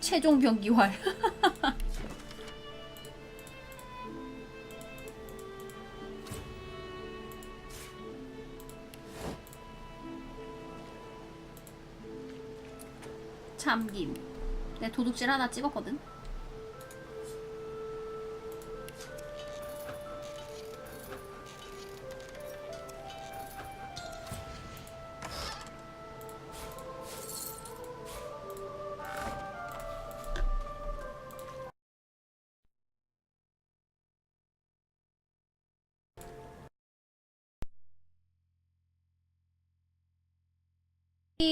최종 병기활. 참김. 내 도둑질 하나 찍었거든.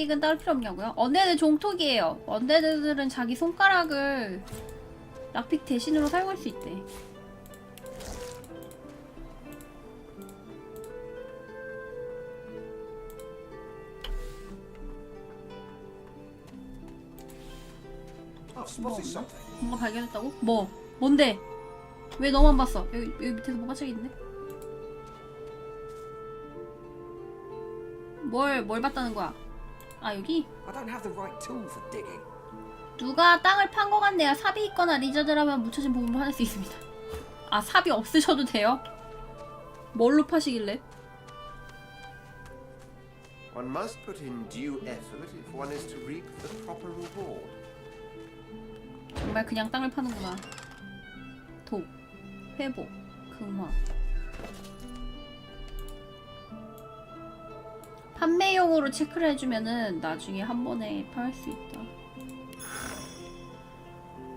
은 따로 필요 없냐고요? 언데드 종톡이에요. 언데드들은 자기 손가락을 락픽 대신으로 사용할 수 있대. 뭔가 발견했다고? 뭐? 뭔데? 왜 너만 봤어? 여기 밑에서 뭐가 책있네? 뭘 봤다는 거야? 아, 여기? 누가 땅을 판 것 같네요. 삽이 있거나 리저드라면 묻혀진 부분을 화낼 수 있습니다. 아, 삽이 없으셔도 돼요? 뭘로 파시길래? One must put in due effort if one is to reap the proper reward. 정말 그냥 땅을 파는구나. 독, 회복, 금화. 판매용으로 체크를 해주면은 나중에 한 번에 팔 수 있다.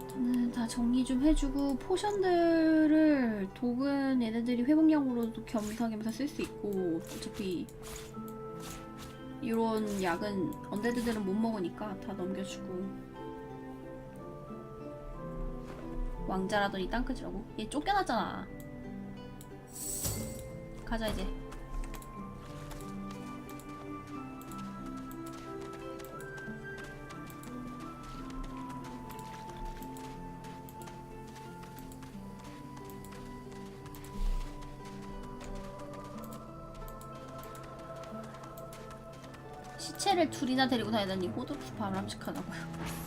저는 다 정리 좀 해주고 포션들을 독은 얘네들이 회복량으로도 겸사겸사 쓸 수 있고 어차피 이런 약은 언데드들은 못 먹으니까 다 넘겨주고. 왕자라더니 땅크지라고? 얘 쫓겨났잖아. 가자 이제. 시체를 둘이나 데리고 다니다니 호도스 바람직하다고요.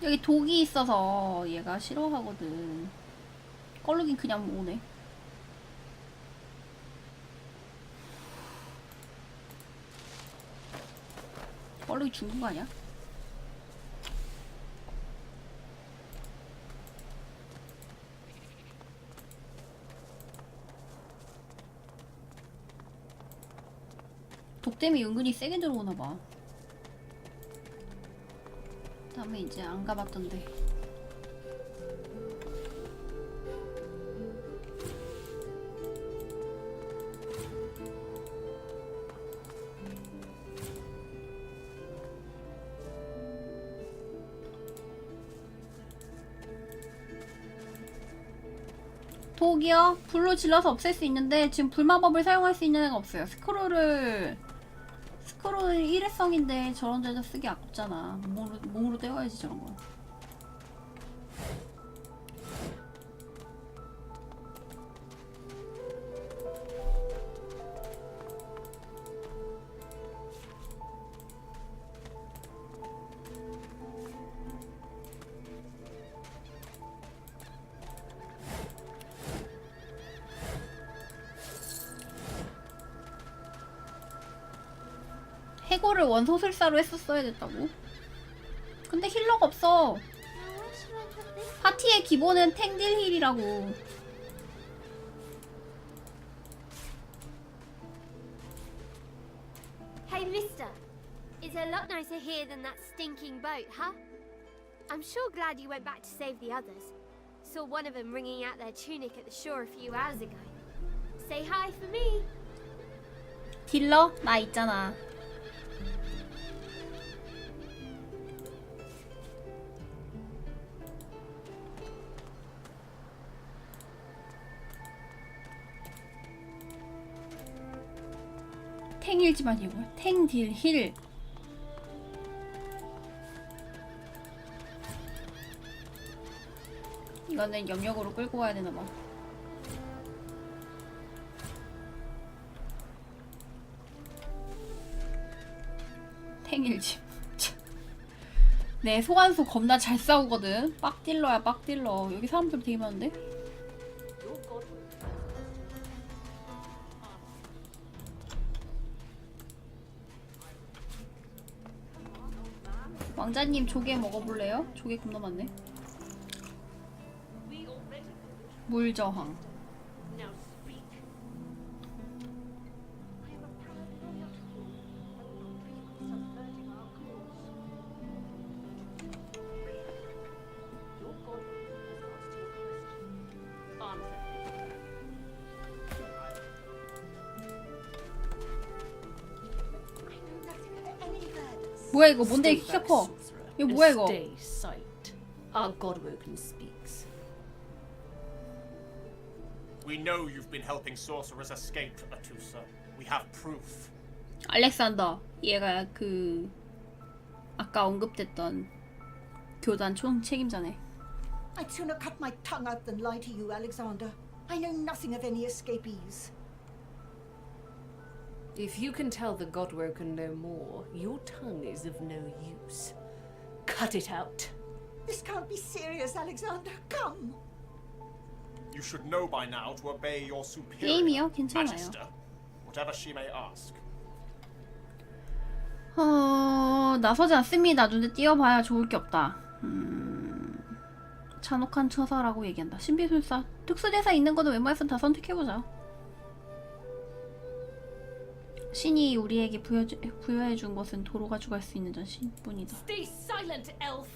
여기 독이 있어서 얘가 싫어하거든. 껄룩이 그냥 오네. 껄룩이 죽은 거 아니야? 독 때문에 은근히 세게 들어오나봐. 다음에 이제 안 가봤던데. 독이요? 불로 질러서 없앨 수 있는데 지금 불마법을 사용할 수 있는 애가 없어요. 스크롤 일회성인데 저런 데다 쓰기 아깝잖아. 몸으로 떼어야지 저런 거. 해고를 원소술사로 했었어야 됐다고? 근데 힐러가 없어. 파티의 기본은 탱딜 힐이라고. Hey, mister. It's a lot nicer here than that stinking boat, huh? I'm sure glad you went back to save the others. Saw one of them wringing out their tunic at the shore a few hours ago. Say hi for me. 딜러? 나 있잖아. 탱일지만 이거 탱딜 힐. 이거는 염력으로 끌고 가야 되나봐. 팽일집. 네, 소환수 겁나 잘 싸우거든. 빡딜러야, 빡딜러. 여기 사람들 되게 많은데? 왕자님 조개 먹어볼래요? 조개 겁나 많네. 물저항. 뭐야 이거? 뭔데 이렇게 키가 커? 이거 뭐야 이거? Stay silent. Our Godwoken speaks. We know you've been helping sorcerers escape, Atusa. We have proof. 알렉산더. 얘가 그 아까 언급됐던 교단 총 책임자네. I'd sooner cut my tongue out than lie to you, Alexander. I know nothing of any escapees. If you can tell the Godwoken no more, your tongue is of no use. Cut it out. This can't be serious, Alexander. Come. You should know by now to obey your superior, 게임이요? 괜찮아요. Magister, whatever she may ask. 나서지 않습니다. 눈에 띄어봐야 좋을 게 없다. 잔혹한 처사라고 얘기한다. 신비술사. 특수대사 있는 거는 웬만해선 다 선택해보자. 신이 우리에게 부여해준 것은 도로 가져갈 수 있는 자신뿐이다. Stay silent, elf.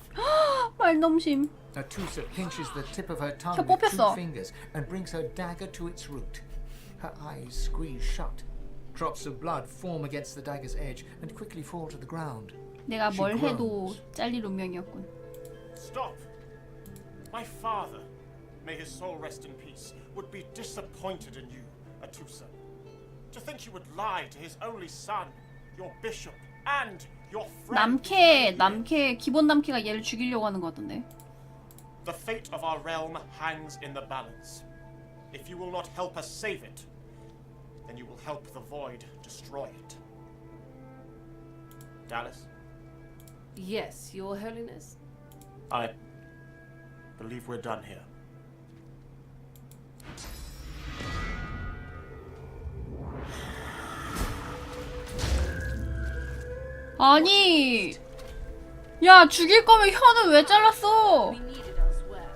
말넘심. Atusa pinches the tip of her tongue 혀 with two 뽑혔어. fingers and brings her dagger to its root. Her eyes squeeze shut. Drops of blood form against the dagger's edge and quickly fall to the ground. 내가 She 뭘 해도 groans. 잘릴 운명이었군. Stop! My father, may his soul rest in peace, would be disappointed in you, Atusa. To think you would lie to his only son, your bishop, and your friend. 남캐 기본 남캐가 얘를 죽이려고 하는 거 같던데. The fate of our realm hangs in the balance. If you will not help us save it, then you will help the void destroy it. Dallas, Yes, Your Holiness. I believe we're done here. 아니, 야 죽일 거면 혀는 왜 잘랐어? We need it elsewhere.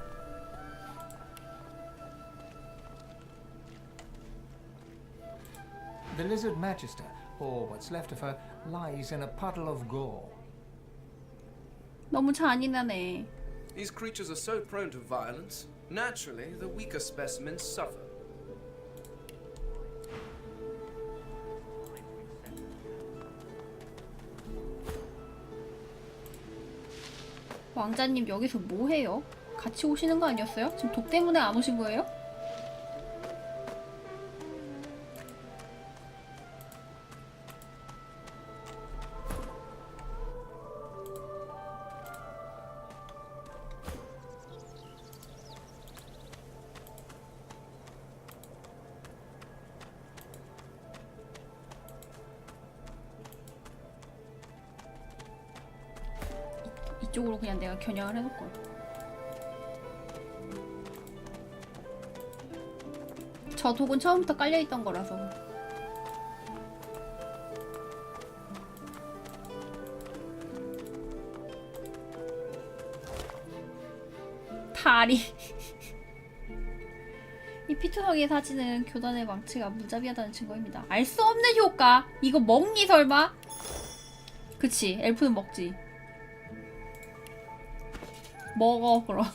The lizard magister, or what's left of her, lies in a puddle of gore. 너무 잔인하네. These creatures are so prone to violence. Naturally, the weaker specimens suffer. 왕자님 여기서 뭐 해요? 같이 오시는 거 아니었어요? 지금 독 때문에 안 오신 거예요? 이쪽으로 그냥 내가 겨냥을 해놓을 거야. 저 독은 처음부터 깔려있던 거라서. 다리. 이 피투성이의 사진은 교단의 망치가 무자비하다는 증거입니다. 알 수 없는 효과. 이거 먹니 설마? 그치, 엘프는 먹지. 먹어 그럼.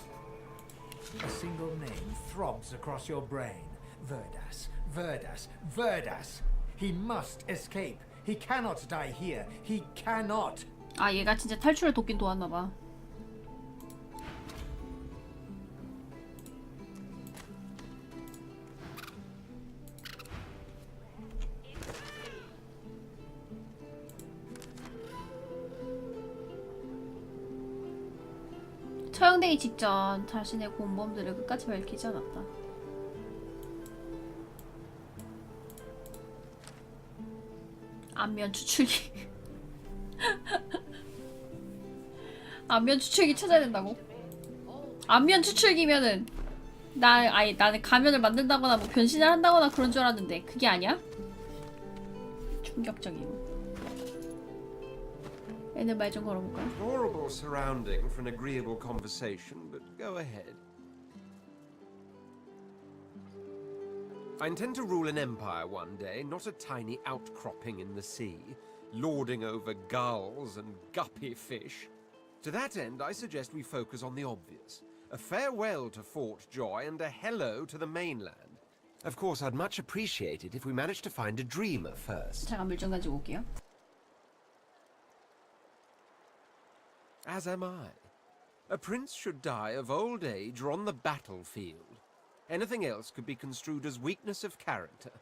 A single name throbs across your brain. Verdas, Verdas, Verdas. He must escape. He cannot die here. He cannot. 아 얘가 진짜 탈출을 돕긴 도왔나봐. 처형되기 직전 자신의 공범들을 끝까지 밝히지 않았다. 안면 추출기. 안면 추출기 찾아야 된다고? 안면 추출기면은 나는 가면을 만든다거나 뭐 변신을 한다거나 그런 줄 알았는데 그게 아니야? 충격적이고. 애들 말 좀 걸어볼까요? Deplorable surrounding for an agreeable conversation, but go ahead. I intend to rule an empire one day, not a tiny outcropping in the sea, lording over gulls and guppy fish. To that end, I suggest we focus on the obvious. A farewell to Fort Joy and a hello to the mainland. Of course, I'd much appreciate it if we managed to find a dreamer first. 잠깐 물 좀 가지고 올게요. As am I. A prince should die of old age or on the battlefield. Anything else could be construed as weakness of character.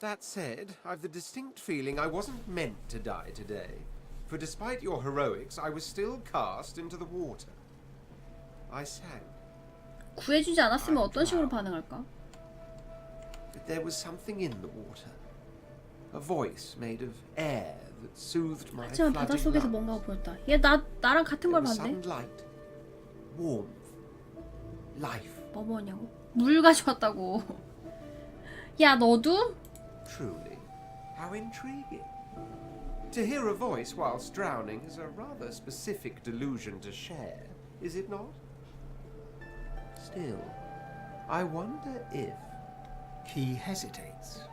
That said, I've the distinct feeling I wasn't meant to die today. For despite your heroics, I was still cast into the water. I sank. 구해주지 않았으면 어떤 식으로 반응할까? But there was something in the water. A voice made of air that soothed my 하지만 flooding 바닷속에서 lungs. 뭔가가 보였다. 얘 나랑 같은 There 걸 was 봤네. sudden light, warmth, life. 뭐 먹었냐고? 물 가져왔다고. 야 너도? Truly, how intriguing. To hear a voice whilst drowning is a rather specific delusion to share, is it not? Still, I wonder if... He hesitates.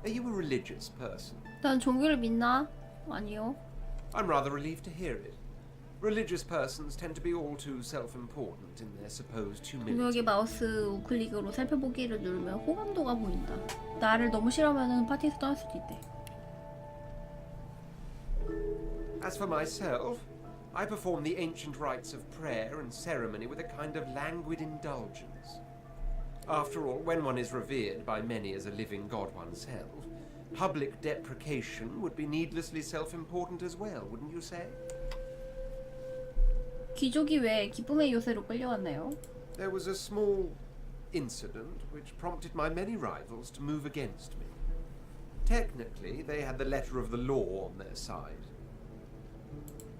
Are you a religious person? 난 종교를 믿나? 아니요. I'm rather relieved to hear it. Religious persons tend to be all too self-important in their supposed humility. 동역의 마우스 우클릭으로 살펴보기를 누르면 호감도가 보인다. 나를 너무 싫어하면 파티에서 떠날 수도 있대. As for myself, I perform the ancient rites of prayer and ceremony with a kind of languid indulgence. After all, when one is revered by many as a living god oneself, public deprecation would be needlessly self-important as well, wouldn't you say? 귀족이 왜 기쁨의 요새로 끌려왔나요? There was a small incident which prompted my many rivals to move against me. Technically, they had the letter of the law on their side.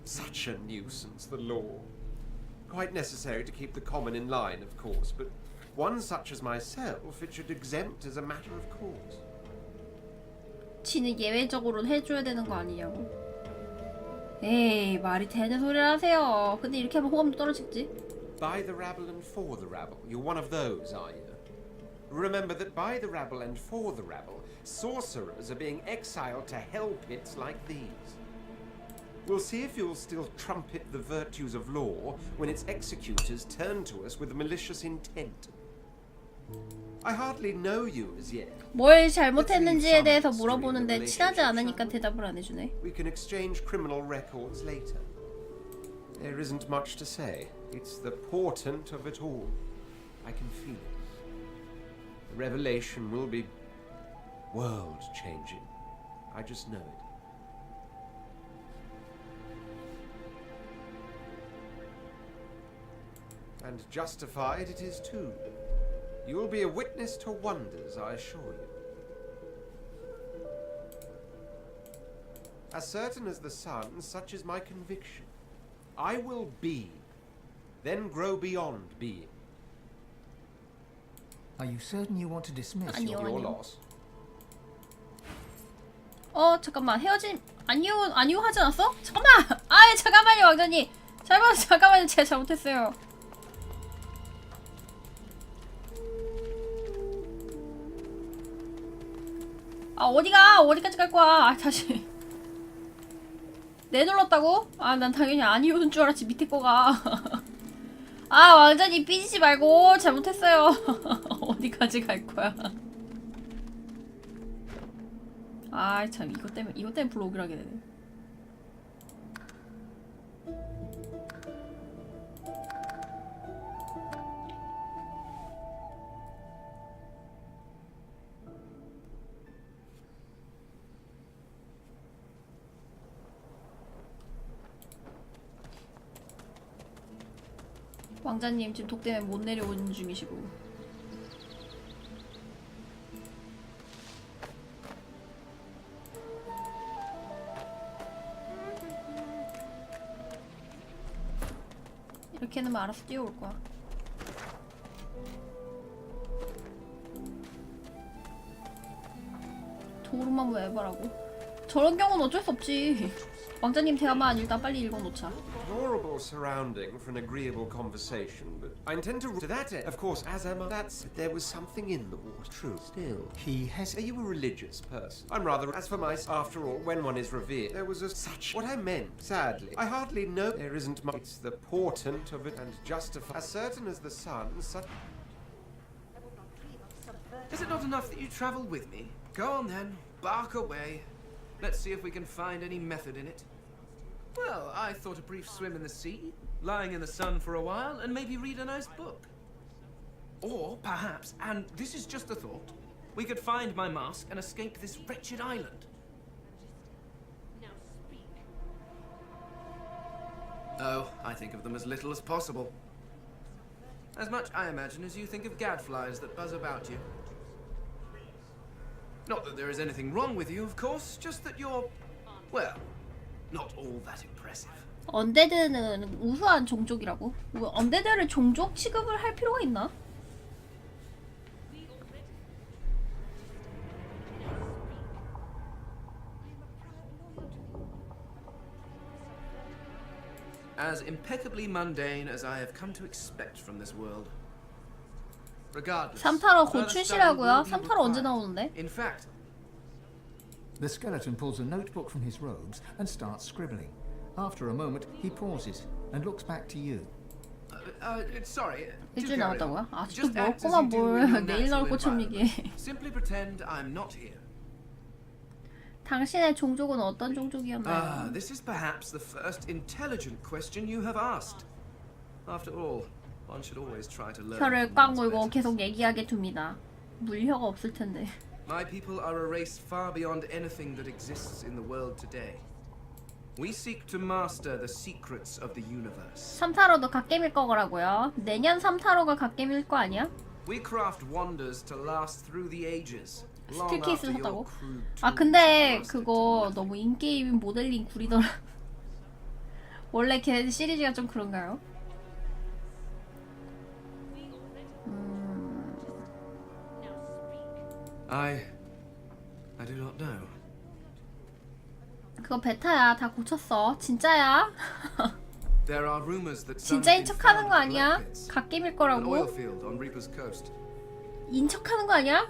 Such a nuisance, the law. Quite necessary to keep the common in line, of course, but one such as myself it should exempt as a matter of course. 지는 예외적으로 해줘야 되는 거 아니냐고. 에이 말이 되는 소리를 하세요. 근데 이렇게 하면 호감도 떨어지겠지? By the rabble and for the rabble. You're one of those, are you? Remember that by the rabble and for the rabble, sorcerers are being exiled to hell pits like these. We'll see if you'll still trumpet the virtues of law when its executors turn to us with malicious intent. I hardly know you as yet. 뭘 잘못했는지에 대해서 물어보는데 친하지 않으니까 대답을 안 해주네. We can exchange criminal records later. There isn't much to say. It's the portent of it all. I can feel it. The revelation will be world-changing. I just know it. And justified it is too. You will be a witness to wonders, I assure you. As certain as the sun, such is my conviction. I will be, then grow beyond being. Are you certain you want to dismiss 아니요, Your 아니요. loss. 잠깐만 헤어짐 아니요 하지 않았어? 잠깐만! 잠깐만요 왕자님! 잠깐만요 제가 잘못했어요. 어디까지 갈 거야? 다시 내눌렀다고? 난 당연히 아니오는 줄 알았지 밑에 거가. 아 왕자님 삐지지 말고 잘못했어요. 어디까지 갈 거야? 아 참 이것 때문에 블로그를 하게 되네. 왕자님 지금 독 때문에 못 내려오는 중이시고. 이렇게 해놓으면 알아서 뛰어올 거야. 도루만 왜 에바라고? 저런 경우는 어쩔 수 없지. 왕자님 대화만 일단 빨리 읽어놓자. Adorable surrounding for an agreeable conversation, but I intend to that end. Of course, as am I. That's there was something in the water. True. Still, He has. are you a religious person? I'm rather. As for after all, when one is revered, there was such. What I meant, sadly, I hardly know. There isn't much. It's the portent of it and justify. As certain as the sun, such. Is it not enough that you travelled with me? Go on then, bark away. Let's see if we can find any method in it. Well, I thought a brief swim in the sea, lying in the sun for a while, and maybe read a nice book. Or perhaps, and this is just a thought, we could find my mask and escape this wretched island. Oh, I think of them as little as possible. As much, I imagine, as you think of gadflies that buzz about you. Not that there is anything wrong with you, of course, just that you're, well, not all that impressive. 언데드는 우수한 종족이라고? 뭐 언데드를 종족 취급을 할 필요가 있나? As impeccably mundane as I have come to expect from this world. Regardless, 3타로 곧 further study 출시라고요? will be 3타로 언제 required. 나오는데? In fact, The skeleton pulls a notebook from his robes and starts scribbling. After a moment, he pauses and looks back to you. sorry. do 일주일 carry 남았다고요? on. 아 Just 진짜 act as 멀고만 you do in 뭘 your 내일 나올 natural 것처럼 environment. 얘기해. Simply pretend I'm not here. 당신의 종족은 어떤 종족이었나요? This is perhaps the first intelligent question you have asked. After all, one should always try to learn. 혀를 from 꽉 one's 물고 betters. 계속 얘기하게 둡니다. 물혀가 없을 텐데. My people are a race far beyond anything that exists in the world today. We seek to master the secrets of the universe. 3타로도 갓겜일 거라고요. 내년 3타로가 갓겜일 거 아니야? We craft wonders to last through the ages. long 스틸 케이스를 after your 샀다고? crude 아 tools 근데 have rusted to 그거 nothing. 너무 인게임 모델링 구리더라. 원래 걔 시리즈가 좀 그런가요? I do not know. 그거 베타야. 다 고쳤어. 진짜야. There are rumors that some 진짜인 척하는 거 infernal 아니야? black pits, 갓겜일 an 거라고. oil field on Reaper's Coast. 인척하는 거 아니야?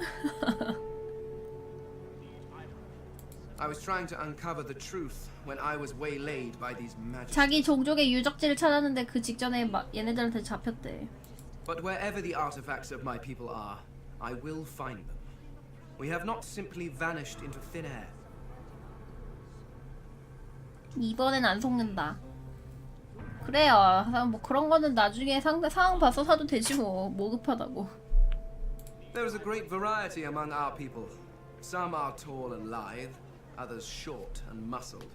I was trying to uncover the truth when I was waylaid by these magic. 자기 종족의 유적지를 찾았는데 그 직전에 얘네들한테 잡혔대. But wherever the artifacts of my people are, I will find them. We have not simply vanished into thin air. 이번엔 안 속는다. 그래요. 뭐 그런 거는 나중에 상황 봐서 사도 되지 뭐. 뭐 급하다고. There is a great variety among our people. Some are tall and lithe, others short and muscled.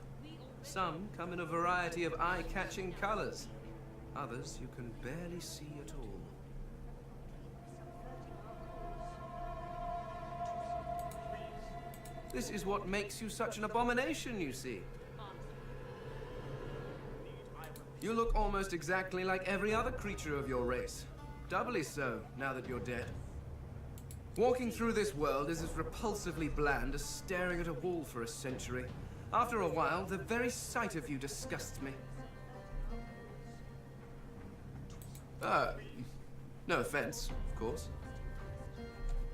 Some come in a variety of eye-catching colors. Others you can barely see at all. This is what makes you such an abomination, you see. You look almost exactly like every other creature of your race. Doubly so, now that you're dead. Walking through this world is as repulsively bland as staring at a wall for a century. After a while, the very sight of you disgusts me. No offense, of course.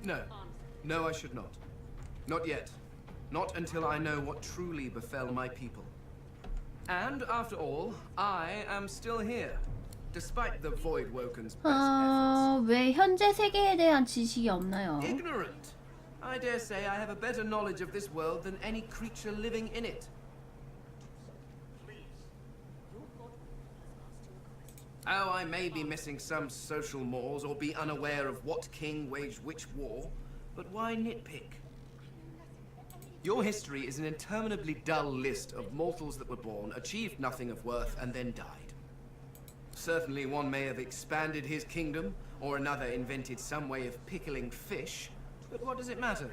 No, I should not. Not yet. Not until I know what truly befell my people. And after all, I am still here. despite the Voidwoken's best efforts. 왜 현재 세계에 대한 지식이 없나요? Ignorant. I dare say I have a better knowledge of this world than any creature living in it. Oh, I may be missing some social mores or be unaware of what king waged which war, but why nitpick? Your history is an interminably dull list of mortals that were born, achieved nothing of worth, and then died. Certainly one may have expanded his kingdom, or another invented some way of pickling fish, but what does it matter?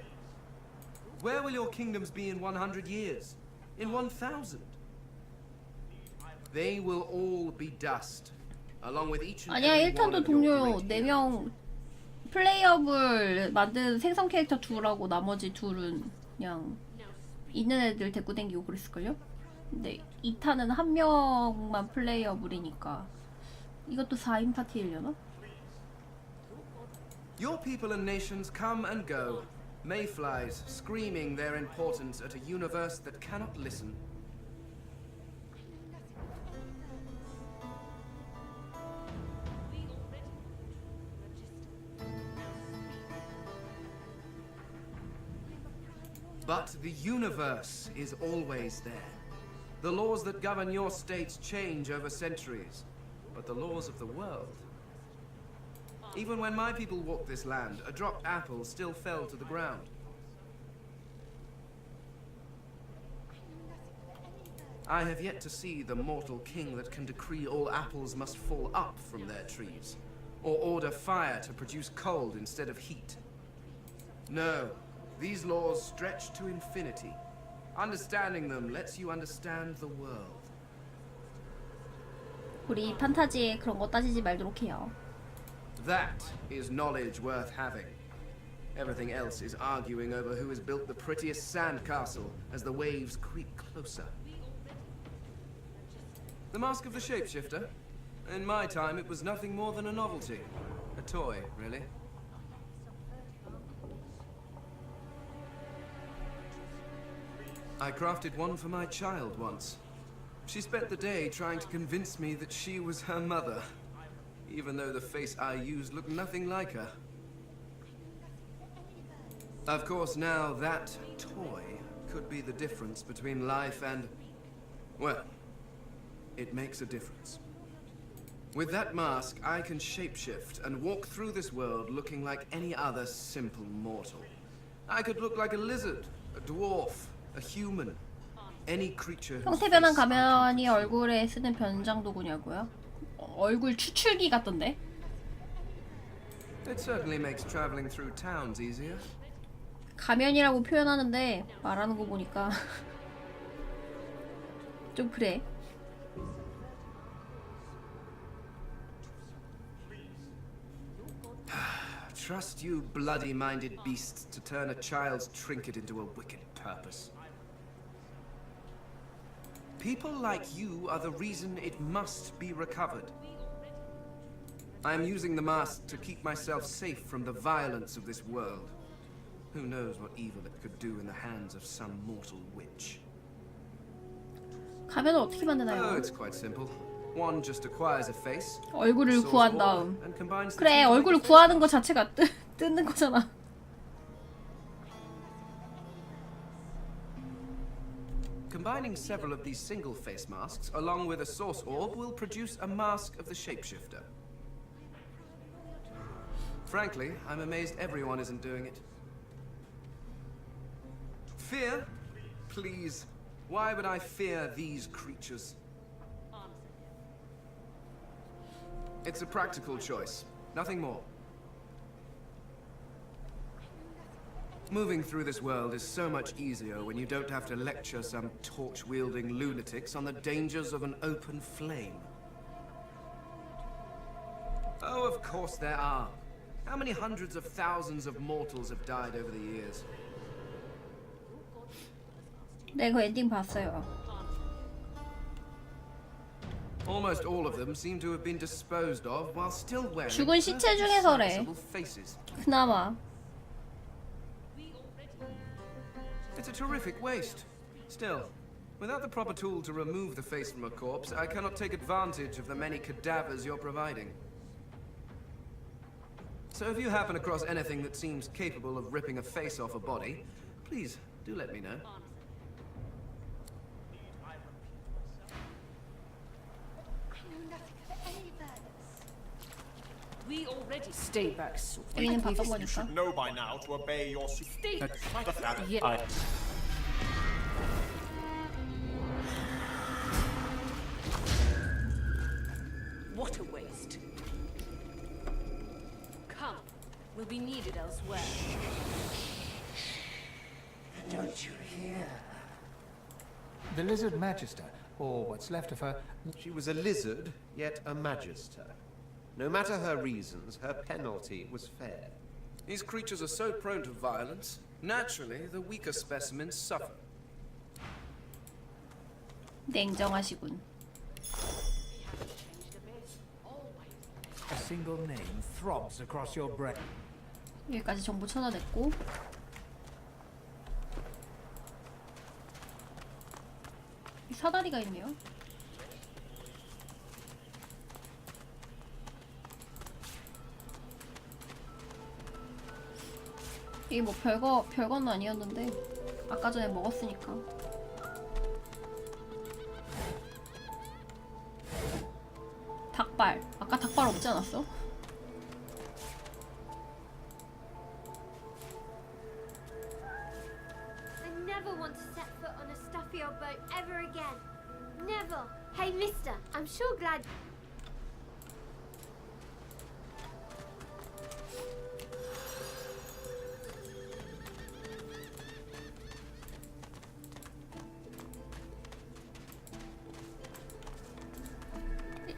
Where will your kingdoms be in 100 years? In 1,000? They will all be dust, along with each and 아니야, every one 1탄도 of your 동료 great 4명 플레이업을 만든 생성 캐릭터 2라고 나머지 둘은 그냥 있는 애들 데리고 댕기고 그랬을걸요? 근데 2탄은 한 명만 플레이어블이니까 이것도 4인 파티이려나? Your people and nations come and go, mayflies screaming their importance at a universe that cannot listen. But the universe is always there. The laws that govern your states change over centuries, but the laws of the world. Even when my people walked this land, a dropped apple still fell to the ground. I have yet to see the mortal king that can decree all apples must fall up from their trees, or order fire to produce cold instead of heat. No, these laws stretch to infinity. Understanding them lets you understand the world. 우리 판타지에 그런 거 따지지 말도록 해요. That is knowledge worth having. Everything else is arguing over who has built the prettiest sandcastle as the waves creep closer. The Mask of the Shapeshifter? In my time, it was nothing more than a novelty. A toy, really. I crafted one for my child once. She spent the day trying to convince me that she was her mother, even though the face I used looked nothing like her. Of course, now that toy could be the difference between life and... well, it makes a difference. With that mask, I can shapeshift and walk through this world looking like any other simple mortal. I could look like a lizard, a dwarf, a human, any creature whose 형태 변환 face I 가면이 can 얼굴에 쓰는 변장 도구냐고요? 얼굴 추출기 같던데? It certainly makes traveling through towns easier. 가면이라고 표현하는데 말하는 거 보니까 좀 그래. Trust you bloody-minded beasts to turn a child's trinket into a wicked purpose. People like you are the reason it must be recovered. I am using the mask to keep myself safe from the violence of this world. Who knows what evil it could do in the hands of some mortal witch. 가면을 어떻게 Oh, 만드나요? it's quite simple. One just acquires a face, 얼굴을 source 구한 orb, 다음. and combines the 그래, two to make 얼굴을 a face 구하는 거 mask. 자체가 뜯는 거잖아. Combining several of these single face masks along with a source orb will produce a mask of the shapeshifter. Frankly, I'm amazed everyone isn't doing it. Fear? Please. Why would I fear these creatures? It's a practical choice. Nothing more. Moving through this world is so much easier when you don't have to lecture some torch-wielding lunatics on the dangers of an open flame. Oh, of course there are. How many hundreds of thousands of mortals have died over the years? 네, 그 엔딩 봤어요. Almost all of them seem to have been disposed of while still wearing 죽은 시체 중에서래. serviceable faces. 그나마. It's a terrific waste. Still, Without the proper tool to remove the face from a corpse, I cannot take advantage of the many cadavers you're providing. So if you happen across anything that seems capable of ripping a face off a body, please do let me know. We already stay back, sort. 여기는 You 바꿔보니까. should know by now to obey your Stay. I What a waste. Come, we'll be needed elsewhere. Don't you hear? The Lizard Magister, or what's left of her, She was a lizard, yet a magister. No matter her reasons, her penalty was fair. These creatures are so prone to violence. Naturally, the weaker specimens suffer. 냉정하시군. a single name throbs across your brain. 여기까지 정보 찾아냈고. 이 사다리가 있네요. 이게 뭐 별건 아니었는데 아까 전에 먹었으니까. 닭발. 아까 닭발 없지 않았어? I never want to set foot on a stuffy old boat ever again. Never. Hey, mister, I'm sure glad.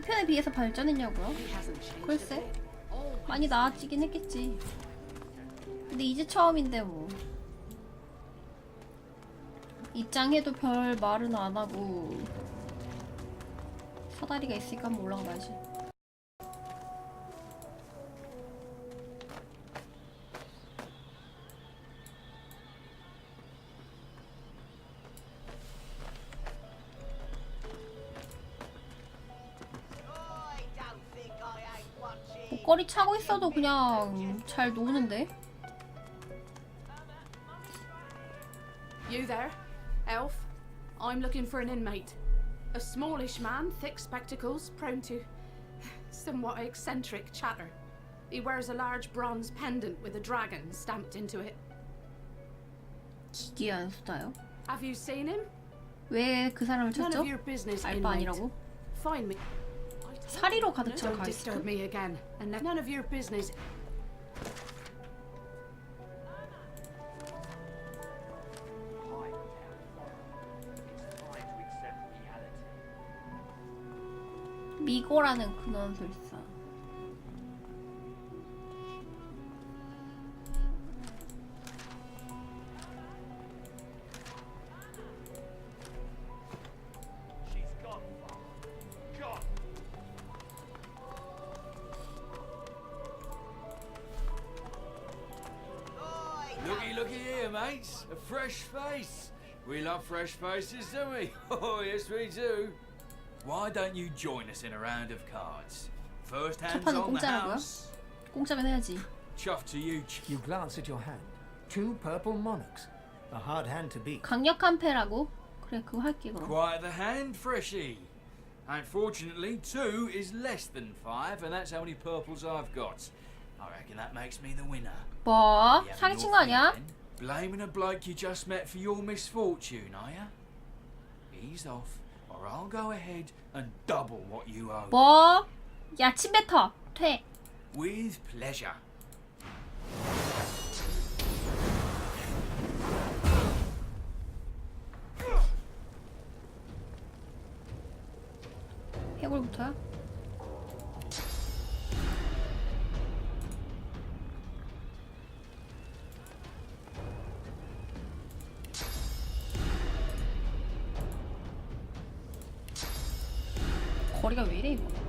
편에 비해서 발전했냐고요? 글쎄 많이 나아지긴 했겠지. 근데 이제 처음인데 뭐 입장해도 별 말은 안 하고 사다리가 있으니까 한번 올라가 봐야지. 목걸이 차고 있어도 그냥 잘 노는데? You there, elf? I'm looking for an inmate. A smallish man, thick spectacles, prone to somewhat eccentric chatter. He wears a large bronze pendant with a dragon stamped into it. 기괴한 수다요? Have you seen him? 왜 그 사람을 None 찾죠? of your business, 알바 inmate. 아니라고? Find me. 사리로 가득 찬 Don't disturb 가이스트? me again. And none of your business. 미고라는 근원술사. Looky here, mates. A fresh face. We love fresh faces, don't we? Oh, yes, we do. Why don't you join us in a round of cards? First hands 첫판은 on the 공짜라고요? house. 공짜면 해야지. Chuff to you. You glance at your hand. 2 purple monarchs. A hard hand to beat. 강력한 패라고? 그래 그거 할게 그럼. Quite the hand, freshie. Unfortunately, 2 is less than 5, and that's how many purples I've got. I reckon that makes me the winner. 뭐? You having 사기친 your 거 아니야? thing, then? Blaming a bloke you just met for your misfortune, are ya? Ease off, or I'll go ahead and double what you owe. 뭐? 야 침뱉어. 퇴. With pleasure. 해골부터야? 거리가 왜 이래 이거?